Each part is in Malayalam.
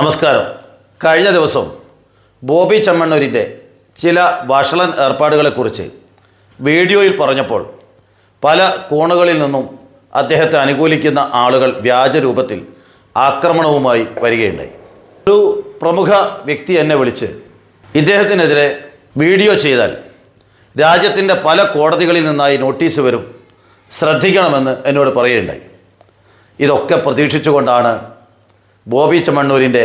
നമസ്കാരം. കഴിഞ്ഞ ദിവസം ബോബി ചെമ്മണ്ണൂരിൻ്റെ ചില വഷളൻ ഏർപ്പാടുകളെക്കുറിച്ച് വീഡിയോയിൽ പറഞ്ഞപ്പോൾ പല കോണുകളിൽ നിന്നും അദ്ദേഹത്തെ അനുകൂലിക്കുന്ന ആളുകൾ വ്യാജ രൂപത്തിൽ ആക്രമണവുമായി വരികയുണ്ടായി. ഒരു പ്രമുഖ വ്യക്തി എന്നെ വിളിച്ച് ഇദ്ദേഹത്തിനെതിരെ വീഡിയോ ചെയ്താൽ രാജ്യത്തിൻ്റെ പല കോടതികളിൽ നിന്നായി നോട്ടീസ് വരും, ശ്രദ്ധിക്കണമെന്ന് എന്നോട് പറയുകയുണ്ടായി. ഇതൊക്കെ പ്രതീക്ഷിച്ചുകൊണ്ടാണ് ബോബി ചെമ്മണ്ണൂരിൻ്റെ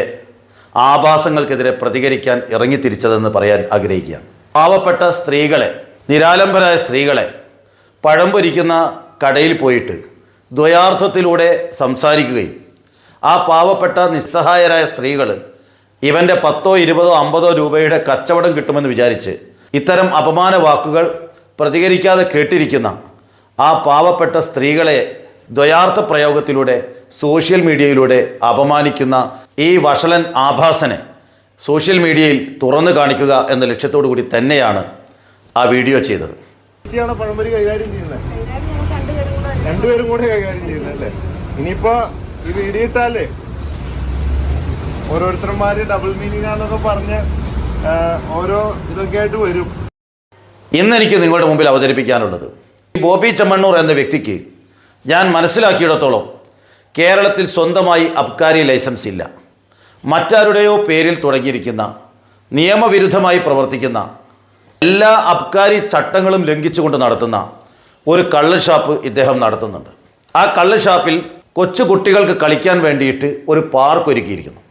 ആഭാസങ്ങൾക്കെതിരെ പ്രതികരിക്കാൻ ഇറങ്ങിത്തിരിച്ചതെന്ന് പറയാൻ ആഗ്രഹിക്കുകയാണ്. പാവപ്പെട്ട സ്ത്രീകളെ, നിരാലംബരായ സ്ത്രീകളെ പഴം പൊരിക്കുന്ന കടയിൽ പോയിട്ട് ദ്വയാർത്ഥത്തിലൂടെ സംസാരിക്കുകയും ആ പാവപ്പെട്ട നിസ്സഹായരായ സ്ത്രീകൾ ഇവൻ്റെ 10, 20, 50 രൂപയുടെ കച്ചവടം കിട്ടുമെന്ന് വിചാരിച്ച് ഇത്തരം അപമാന വാക്കുകൾ പ്രതികരിക്കാതെ കേട്ടിരിക്കുന്ന ആ പാവപ്പെട്ട സ്ത്രീകളെ ദ്വയാർത്ഥ പ്രയോഗത്തിലൂടെ സോഷ്യൽ മീഡിയയിലൂടെ അപമാനിക്കുന്ന ഈ വഷളൻ ആഭാസനെ സോഷ്യൽ മീഡിയയിൽ തുറന്നു കാണിക്കുക എന്ന ലക്ഷ്യത്തോടു കൂടി തന്നെയാണ് ആ വീഡിയോ ചെയ്തത്. പഴംപൊരി കൈകാര്യം ചെയ്യുന്നത് രണ്ടുപേരും കൂടെ കൈകാര്യം ചെയ്യുന്നത് അല്ലേ? ഇനിയിപ്പോ ഈ വീഡിയോ ഇട്ടാലേ ഓരോരുത്തന്മാര് ഡബിൾ മീനിങ് ആണെന്നൊക്കെ പറഞ്ഞ് ഓരോ ഇതൊക്കെ ആയിട്ട് വരും. ഇന്നെനിക്ക് നിങ്ങളുടെ മുമ്പിൽ അവതരിപ്പിക്കാനുള്ളത്, ബോബി ചെമ്മണ്ണൂർ എന്ന വ്യക്തിക്ക് ഞാൻ മനസ്സിലാക്കിയിടത്തോളം കേരളത്തിൽ സ്വന്തമായി അബ്കാരി ലൈസൻസ് ഇല്ല. മറ്റാരുടെയോ പേരിൽ തുടങ്ങിയിരിക്കുന്ന, നിയമവിരുദ്ധമായി പ്രവർത്തിക്കുന്ന, എല്ലാ അബ്കാരി ചട്ടങ്ങളും ലംഘിച്ചുകൊണ്ട് നടത്തുന്ന ഒരു കള്ള് ഷാപ്പ് ഇദ്ദേഹം നടത്തുന്നുണ്ട്. ആ കള്ള് ഷാപ്പിൽ കൊച്ചു കുട്ടികൾക്ക് കളിക്കാൻ വേണ്ടിയിട്ട് ഒരു പാർക്ക് ഒരുക്കിയിരിക്കുന്നു.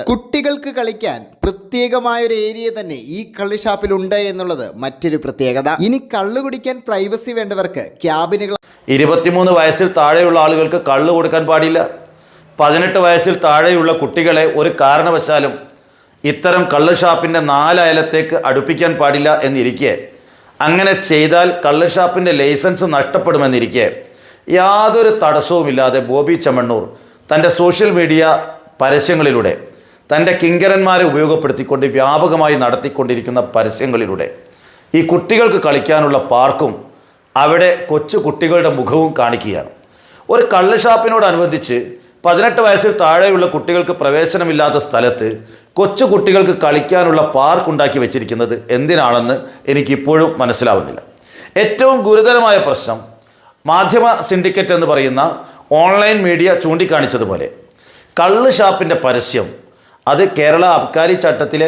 കുട്ടികൾക്ക് കളിക്കാൻ പ്രത്യേകമായൊരു ഏരിയ തന്നെ ഈ കള്ള് ഷാപ്പിലുണ്ട് എന്നുള്ളത് മറ്റൊരു പ്രത്യേകത. ഇനി കള്ളു കുടിക്കാൻ പ്രൈവസി വേണ്ടവർക്ക് ക്യാബിനുകൾ 23 വയസ്സിൽ താഴെയുള്ള ആളുകൾക്ക് കള്ള് കൊടുക്കാൻ പാടില്ല. 18 വയസ്സിൽ താഴെയുള്ള കുട്ടികളെ ഒരു കാരണവശാലും ഇത്തരം കള്ള് ഷാപ്പിൻ്റെ 4 അയലത്തേക്ക് അടുപ്പിക്കാൻ പാടില്ല എന്നിരിക്കെ, അങ്ങനെ ചെയ്താൽ കള്ള് ഷാപ്പിൻ്റെ ലൈസൻസ് നഷ്ടപ്പെടുമെന്നിരിക്കെ യാതൊരു തടസ്സവുമില്ലാതെ ബോബി ചെമ്മണ്ണൂർ തൻ്റെ സോഷ്യൽ മീഡിയ പരസ്യങ്ങളിലൂടെ, തൻ്റെ കിങ്കരന്മാരെ ഉപയോഗപ്പെടുത്തിക്കൊണ്ട് വ്യാപകമായി നടത്തിക്കൊണ്ടിരിക്കുന്ന പരസ്യങ്ങളിലൂടെ ഈ കുട്ടികൾക്ക് കളിക്കാനുള്ള പാർക്കും അവിടെ കൊച്ചു കുട്ടികളുടെ മുഖവും കാണിക്കുകയാണ്. ഒരു കള്ള് ഷാപ്പിനോടനുബന്ധിച്ച് 18 വയസ്സിൽ താഴെയുള്ള കുട്ടികൾക്ക് പ്രവേശനമില്ലാത്ത സ്ഥലത്ത് കൊച്ചു കുട്ടികൾക്ക് കളിക്കാനുള്ള പാർക്ക് ഉണ്ടാക്കി വെച്ചിരിക്കുന്നത് എന്തിനാണെന്ന് എനിക്കിപ്പോഴും മനസ്സിലാവുന്നില്ല. ഏറ്റവും ഗുരുതരമായ പ്രശ്നം മാധ്യമ സിൻഡിക്കേറ്റ് എന്ന് പറയുന്ന ഓൺലൈൻ മീഡിയ ചൂണ്ടിക്കാണിച്ചതുപോലെ കള്ള് ഷാപ്പിൻ്റെ പരസ്യം അത് കേരള അബ്കാരി ചട്ടത്തിലെ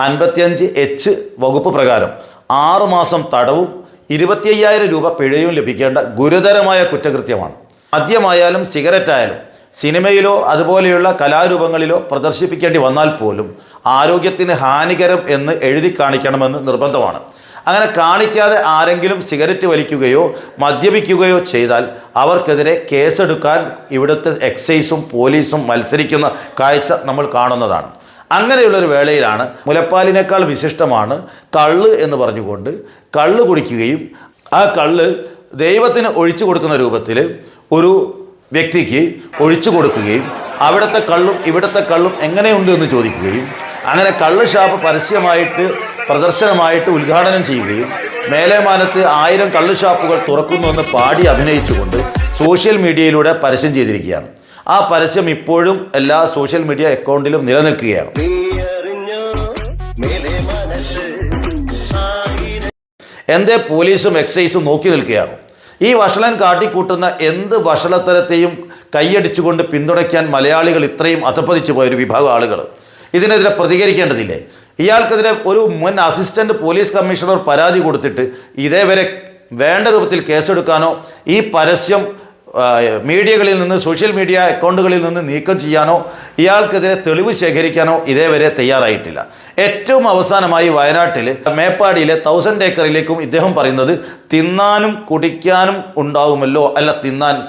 55H വകുപ്പ് പ്രകാരം 6 മാസം തടവും 25,000 രൂപ പിഴയും ലഭിക്കേണ്ട ഗുരുതരമായ കുറ്റകൃത്യമാണ്. മദ്യമായാലും സിഗരറ്റായാലും സിനിമയിലോ അതുപോലെയുള്ള കലാരൂപങ്ങളിലോ പ്രദർശിപ്പിക്കേണ്ടി വന്നാൽ പോലും ആരോഗ്യത്തിന് ഹാനികരം എന്ന് എഴുതി കാണിക്കണമെന്ന് നിർബന്ധമാണ്. അങ്ങനെ കാണിക്കാതെ ആരെങ്കിലും സിഗരറ്റ് വലിക്കുകയോ മദ്യപിക്കുകയോ ചെയ്താൽ അവർക്കെതിരെ കേസെടുക്കാൻ ഇവിടുത്തെ എക്സൈസും പോലീസും മത്സരിക്കുന്ന കാഴ്ച നമ്മൾ കാണുന്നതാണ്. അങ്ങനെയുള്ളൊരു വേളയിലാണ് മുലപ്പാലിനേക്കാൾ വിശിഷ്ടമാണ് കള്ള് എന്ന് പറഞ്ഞുകൊണ്ട് കള്ള് കുടിക്കുകയും ആ കള്ള് ദൈവത്തിന് ഒഴിച്ചു കൊടുക്കുന്ന രൂപത്തിൽ ഒരു വ്യക്തിക്ക് ഒഴിച്ചു കൊടുക്കുകയും അവിടുത്തെ കള്ളും ഇവിടുത്തെ കള്ളും എങ്ങനെയുണ്ട് എന്ന് ചോദിക്കുകയും അങ്ങനെ കള്ള് ഷാപ്പ് പരസ്യമായിട്ട് പ്രദർശനമായിട്ട് ഉദ്ഘാടനം ചെയ്യുകയും മേലേമാനത്ത് 1000 കള്ള് ഷാപ്പുകൾ തുറക്കുന്നുവെന്ന് പാടി അഭിനയിച്ചുകൊണ്ട് സോഷ്യൽ മീഡിയയിലൂടെ പരസ്യം ചെയ്തിരിക്കുകയാണ്. ആ പരസ്യം ഇപ്പോഴും എല്ലാ സോഷ്യൽ മീഡിയ അക്കൗണ്ടിലും നിലനിൽക്കുകയാണ്. എന്തേ പോലീസും എക്സൈസും നോക്കി നിൽക്കുകയാണ്? ഈ വഷളൻ കാട്ടിക്കൂട്ടുന്ന എന്ത് വഷളത്തരത്തെയും കൈയടിച്ചുകൊണ്ട് പിന്തുണയ്ക്കാൻ മലയാളികൾ ഇത്രയും അധപ്പതിച്ചു പോയൊരു വിഭാഗം ആളുകൾ ഇതിനെതിരെ പ്രതികരിക്കേണ്ടതില്ലേ? ഇയാൾക്കെതിരെ ഒരു മുൻ അസിസ്റ്റന്റ് പോലീസ് കമ്മീഷണർ പരാതി കൊടുത്തിട്ട് ഇതേവരെ വേണ്ട രൂപത്തിൽ കേസെടുക്കാനോ ഈ പരസ്യം മീഡിയകളിൽ നിന്ന്, സോഷ്യൽ മീഡിയ അക്കൗണ്ടുകളിൽ നിന്ന് നീക്കം ചെയ്യാനോ ഇയാൾക്കെതിരെ തെളിവ് ശേഖരിക്കാനോ ഇതേവരെ തയ്യാറായിട്ടില്ല. ഏറ്റവും അവസാനമായി വയനാട്ടിൽ മേപ്പാടിയിലെ 1000 ഏക്കറിലേക്കും ഇദ്ദേഹം പറയുന്നത് തിന്നാനും കുടിക്കാനും ഉണ്ടാവുമല്ലോ, അല്ല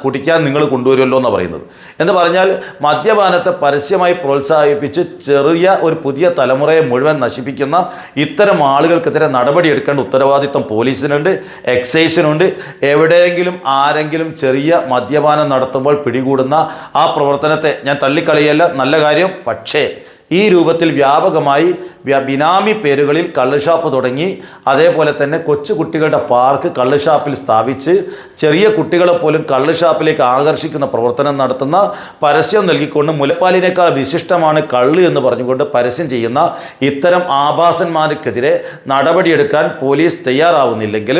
കുടിക്കാൻ നിങ്ങൾ കൊണ്ടുവരുമല്ലോ എന്ന് പറയുന്നത്. എന്ന് പറഞ്ഞാൽ മദ്യപാനത്തെ പരസ്യമായി പ്രോത്സാഹിപ്പിച്ച് ചെറിയ ഒരു പുതിയ തലമുറയെ മുഴുവൻ നശിപ്പിക്കുന്ന ഇത്തരം ആളുകൾക്കെതിരെ നടപടിയെടുക്കേണ്ട ഉത്തരവാദിത്വം പോലീസിനുണ്ട്, എക്സൈസിനുണ്ട്. എവിടെയെങ്കിലും ആരെങ്കിലും ചെറിയ മദ്യപാനം നടത്തുമ്പോൾ പിടികൂടുന്ന ആ പ്രവർത്തനത്തെ ഞാൻ തള്ളിക്കളയല്ല, നല്ല കാര്യം. പക്ഷേ ഈ രൂപത്തിൽ വ്യാപകമായി ബിനാമി പേരുകളിൽ കള്ളുഷാപ്പ് തുടങ്ങി, അതേപോലെ തന്നെ കൊച്ചു കുട്ടികളുടെ പാർക്ക് കള്ളുഷാപ്പിൽ സ്ഥാപിച്ച് ചെറിയ കുട്ടികളെ പോലും കള്ളുഷാപ്പിലേക്ക് ആകർഷിക്കുന്ന പ്രവർത്തനം നടത്തുന്ന, പരസ്യം നൽകിക്കൊണ്ട് മുലപ്പാലിനേക്കാൾ വിശിഷ്ടമാണ് കള്ള് എന്ന് പറഞ്ഞുകൊണ്ട് പരസ്യം ചെയ്യുന്ന ഇത്തരം ആഭാസന്മാർക്കെതിരെ നടപടിയെടുക്കാൻ പോലീസ് തയ്യാറാവുന്നില്ലെങ്കിൽ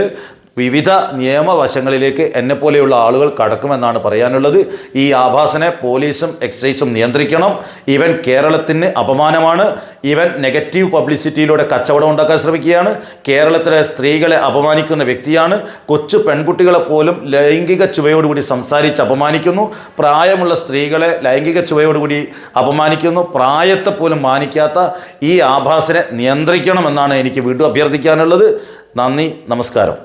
വിവിധ നിയമവശങ്ങളിലേക്ക് എന്നെപ്പോലെയുള്ള ആളുകൾ കടക്കുമെന്നാണ് പറയാനുള്ളത്. ഈ ആഭാസനെ പോലീസും എക്സൈസും നിയന്ത്രിക്കണം. ഇവൻ കേരളത്തിന് അപമാനമാണ്. ഇവൻ നെഗറ്റീവ് പബ്ലിസിറ്റിയിലൂടെ കച്ചവടം ഉണ്ടാക്കാൻ ശ്രമിക്കുകയാണ്. കേരളത്തിലെ സ്ത്രീകളെ അപമാനിക്കുന്ന വ്യക്തിയാണ്. കൊച്ചു പെൺകുട്ടികളെ പോലും ലൈംഗിക ചുവയോടുകൂടി സംസാരിച്ച് അപമാനിക്കുന്നു. പ്രായമുള്ള സ്ത്രീകളെ ലൈംഗിക ചുവയോടുകൂടി അപമാനിക്കുന്നു. പ്രായത്തെ പോലും മാനിക്കാത്ത ഈ ആഭാസനെ നിയന്ത്രിക്കണമെന്നാണ് എനിക്ക് വീണ്ടും അഭ്യർത്ഥിക്കാനുള്ളത്. നന്ദി, നമസ്കാരം.